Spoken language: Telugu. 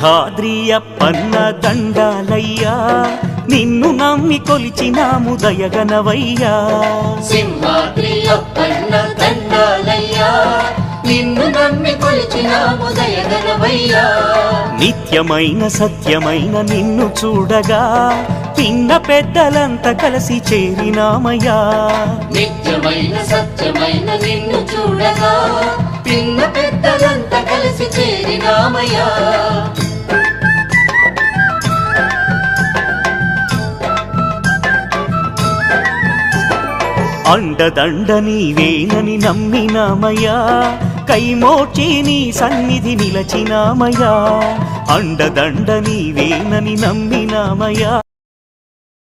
సింహాద్రి అప్పన్న దండాలయ్యా నిన్ను నమ్మి కొలిచినాము దయగనవయ్యా సింహాద్రి అప్పన్న దండాలయ్యా నిన్ను నమ్మి కొలిచినాము దయగనవయ్యా నిత్యమైన సత్యమైన నిన్ను చూడగా పిన్న పెద్దలంతా కలిసి చేరినామయ్యా నిత్యమైన సత్యమైన నిన్ను చూడగా పిన్న పెద్దలంతా కలిసి చేరినామయ్యా అండదండ నీవేనని నమ్మినామయ్యా కైమోచి నీ సన్నిధి నిలచినామయ్యా అండదండ నీవేనని నమ్మినామయ్యా